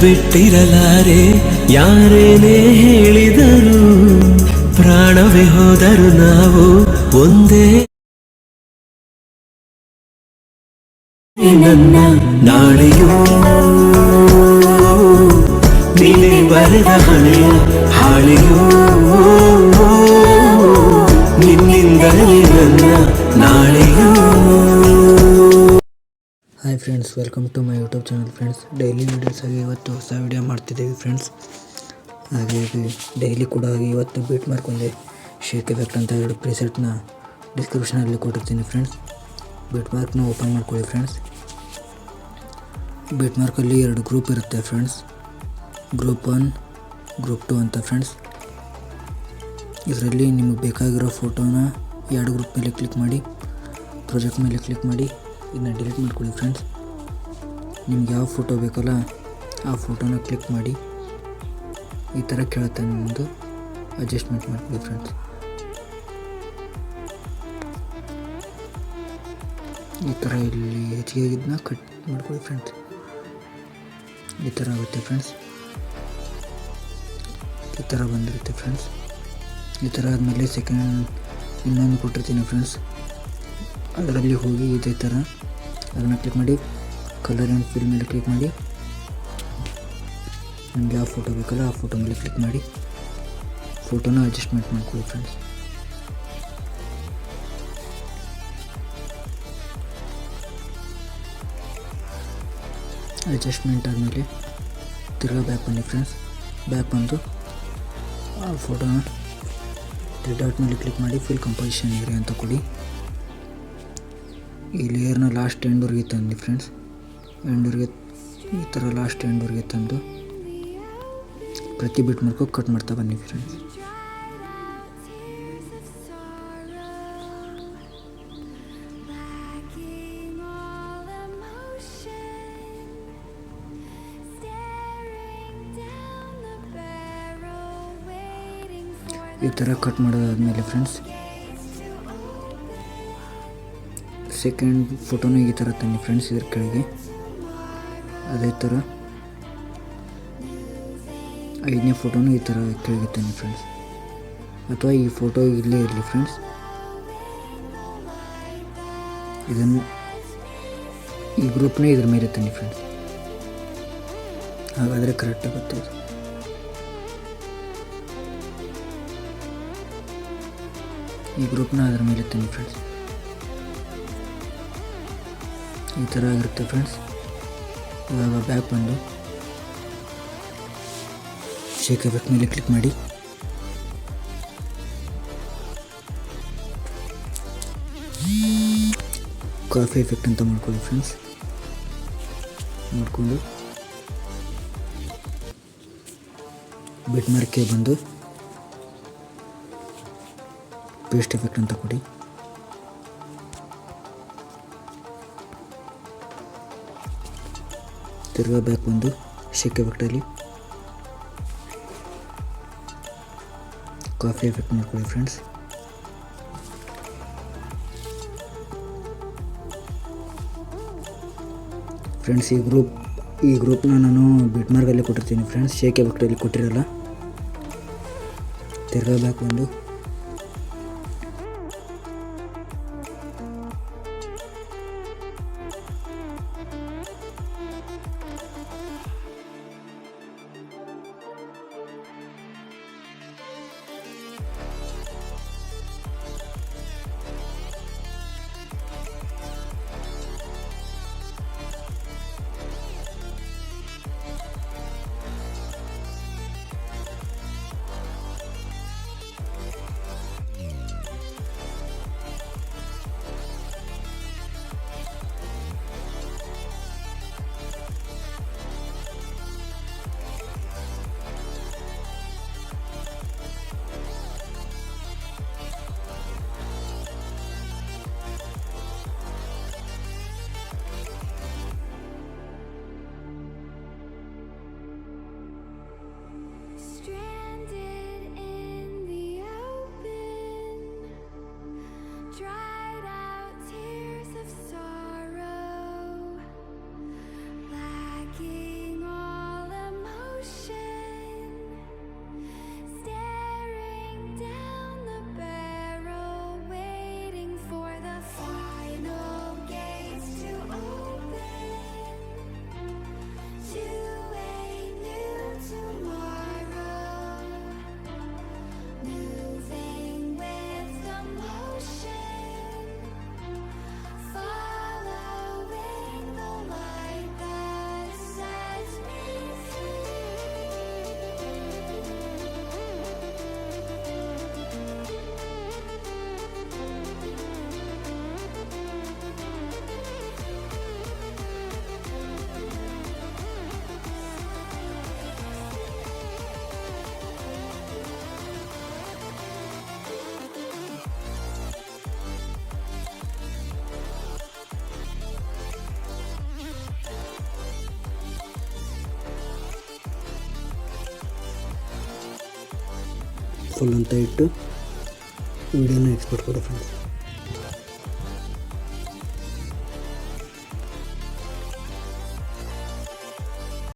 ಬಿಟ್ಟಿರಲಾರೆ ಯಾರೇನೇ ಹೇಳಿದರು, ಪ್ರಾಣವೇ ಹೋದರು ನಾವು ಒಂದೇ. ನನ್ನ ನಾಳೆಯೂ ನೀನೇ ಬರೆದ ಹಣೆಯ ಹಾಳೆಯೂ, ನಿನ್ನಿಂದಲೇ ನನ್ನ ನಾಳೆಯೂ. Hi friends, welcome to my YouTube channel friends. Daily videos ಆಗಿ ಇವತ್ತು ಹೊಸ ವೀಡಿಯೋ ಮಾಡ್ತಿದ್ದೀವಿ ಫ್ರೆಂಡ್ಸ್. ಹಾಗಾಗಿ ಡೈಲಿ ಕೂಡ ಇವತ್ತು ಬೀಟ್ ಮಾರ್ಕ್ ಒಂದೇ ಶೇಕ್ ಎಫೆಕ್ಟ್ ಅಂತ ಎರಡು ಪ್ರಿಸೆಟ್ನ ಡಿಸ್ಕ್ರಿಪ್ಷನಲ್ಲಿ ಕೊಟ್ಟಿರ್ತೀನಿ ಫ್ರೆಂಡ್ಸ್. ಬೀಟ್ ಮಾರ್ಕ್ನ ಓಪನ್ ಮಾಡ್ಕೊಳ್ಳಿ ಫ್ರೆಂಡ್ಸ್. ಬೀಟ್ ಮಾರ್ಕಲ್ಲಿ ಎರಡು ಗ್ರೂಪ್ ಇರುತ್ತೆ ಫ್ರೆಂಡ್ಸ್, ಗ್ರೂಪ್ 1 ಗ್ರೂಪ್ 2 ಅಂತ ಫ್ರೆಂಡ್ಸ್. ಇದರಲ್ಲಿ ನಿಮಗೆ ಬೇಕಾಗಿರೋ ಫೋಟೋನ ಎರಡು ಗ್ರೂಪ್ ಮೇಲೆ ಕ್ಲಿಕ್ ಮಾಡಿ, ಪ್ರಾಜೆಕ್ಟ್ ಮೇಲೆ ಕ್ಲಿಕ್ ಮಾಡಿ ಇದನ್ನ ಡಿಲೀಟ್ ಮಾಡ್ಕೊಳ್ಳಿ ಫ್ರೆಂಡ್ಸ್. ನಿಮ್ಗೆ ಯಾವ ಫೋಟೋ ಬೇಕಲ್ಲ ಆ ಫೋಟೋನ ಕ್ಲಿಕ್ ಮಾಡಿ ಈ ಥರ ಕೇಳುತ್ತೆ, ನಿಮ್ಮದು ಅಡ್ಜಸ್ಟ್ಮೆಂಟ್ ಮಾಡ್ಕೊಳ್ಳಿ ಫ್ರೆಂಡ್ಸ್. ಈ ಥರ ಇಲ್ಲಿ ಹೆಚ್ಚಿಗೆ ಆಗಿದ್ದನ್ನ ಕಟ್ ಮಾಡ್ಕೊಳ್ಳಿ ಫ್ರೆಂಡ್ಸ್. ಈ ಥರ ಆಗುತ್ತೆ ಫ್ರೆಂಡ್ಸ್. ಈ ಥರ ಬಂದಿರುತ್ತೆ ಫ್ರೆಂಡ್ಸ್. ಈ ಥರ ಆದಮೇಲೆ ಸೆಕೆಂಡ್ ಇನ್ನೊಂದು ಕೊಟ್ಟಿರ್ತೀನಿ ಫ್ರೆಂಡ್ಸ್. ಅದರಲ್ಲಿ ಹೋಗಿ ಇದೇ ಥರ ಅದನ್ನು ಕ್ಲಿಕ್ ಮಾಡಿ, ಕಲರ್ ಆ್ಯಂಡ್ ಫಿಲ್ ಮೇಲೆ ಕ್ಲಿಕ್ ಮಾಡಿ, ನಿಮಗೆ ಯಾವ ಫೋಟೋ ಬೇಕಲ್ಲ ಆ ಫೋಟೋ ಮೇಲೆ ಕ್ಲಿಕ್ ಮಾಡಿ ಫೋಟೋನ ಅಡ್ಜಸ್ಟ್ಮೆಂಟ್ ಮಾಡ್ಕೊಳ್ಳಿ ಫ್ರೆಂಡ್ಸ್. ಅಡ್ಜಸ್ಟ್ಮೆಂಟ್ ಆದಮೇಲೆ ತಿರ್ಗಾ ಬ್ಯಾಕ್ ಬನ್ನಿ ಫ್ರೆಂಡ್ಸ್. ಬ್ಯಾಕ್ ಬಂದು ಆ ಫೋಟೋನ ಡಾಟ್ ಮೇಲೆ ಕ್ಲಿಕ್ ಮಾಡಿ ಫಿಲ್ ಕಂಪೋಸಿಷನ್ ಏರಿಯಾ ಅಂತ ಕೊಡಿ. ಈ ಲೇಯರ್ನ ಲಾಸ್ಟ್ ಎಂಡ್ವರೆಗೆ ತಂದು ಫ್ರೆಂಡ್ಸ್, ಎಂಡ್ವರೆಗೆ ಈ ಥರ ಲಾಸ್ಟ್ ಎಂಡ್ವರೆಗೆ ತಂದು ಪ್ರತಿ ಬಿಟ್ ಮಾರ್ಕು ಕಟ್ ಮಾಡ್ತಾ ಬನ್ನಿ ಫ್ರೆಂಡ್ಸ್. ಈ ಥರ ಕಟ್ ಮಾಡೋದಾದಮೇಲೆ ಫ್ರೆಂಡ್ಸ್ ಸೆಕೆಂಡ್ ಫೋಟೋನ ಈ ಥರ ತನ್ನಿ ಫ್ರೆಂಡ್ಸ್. ಇದ್ರ ಕೆಳಗೆ ಅದೇ ಥರ 5ನೇ ಫೋಟೋನು ಈ ಥರ ಕೆಳಗೆ ತನ್ನಿ ಫ್ರೆಂಡ್ಸ್, ಅಥವಾ ಈ ಫೋಟೋ ಇಲ್ಲೇ ಇರಲಿ ಫ್ರೆಂಡ್ಸ್. ಇದನ್ನು ಈ ಗ್ರೂಪ್ನೇ ಇದ್ರ ಮೇಲೆ ತನ್ನಿ ಫ್ರೆಂಡ್ಸ್, ಹಾಗಾದರೆ ಕರೆಕ್ಟ್ ಆಗುತ್ತೆ. ಈ ಗ್ರೂಪ್ನ ಅದರ ಮೇಲೆ ತನ್ನಿ ಫ್ರೆಂಡ್ಸ್. ಈ ಥರ ಆಗಿರುತ್ತೆ ಫ್ರೆಂಡ್ಸ್. ಇವಾಗ ಬ್ಯಾಕ್ ಬಂದು ಶೇಕ್ ಎಫೆಕ್ಟ್ ಮೇಲೆ ಕ್ಲಿಕ್ ಮಾಡಿ, ಕಾಫಿ ಎಫೆಕ್ಟ್ ಅಂತ ಮಾಡ್ಕೊಳ್ಳಿ ಫ್ರೆಂಡ್ಸ್. ಮಾಡಿಕೊಂಡು ಬಿಟ್ ಮಾರ್ಕ್ಗೆ ಬಂದು ಪೇಸ್ಟ್ ಎಫೆಕ್ಟ್ ಅಂತ ಕೊಡಿ. ತಿರ್ಗಾ ಬ್ಯಾಕ್ ಬಂದು ಶೇಕ್ ಎಫೆಕ್ಟಲ್ಲಿ ಕಾಫಿ ಎಫೆಕ್ಟ್ ಮಾಡ್ಕೊಳ್ಳಿ ಫ್ರೆಂಡ್ಸ್. ಫ್ರೆಂಡ್ಸ್ ಈ ಗ್ರೂಪ್ನ ನಾನು ಬಿಟ್ ಮಾರ್ಕಲ್ಲಿ ಕೊಟ್ಟಿರ್ತೀನಿ ಫ್ರೆಂಡ್ಸ್, ಶೇಕ್ ಎಫೆಕ್ಟಲ್ಲಿ ಕೊಟ್ಟಿರಲ್ಲ. ತಿರ್ಗಾ ಬ್ಯಾಕ್ ಬಂದು ಫುಲ್ ಅಂತ ಇಟ್ಟು ವಿಡಿಯೋನ ಎಕ್ಸ್ಪೋರ್ಟ್ ಕೊಡು ಫ್ರೆಂಡ್ಸ್.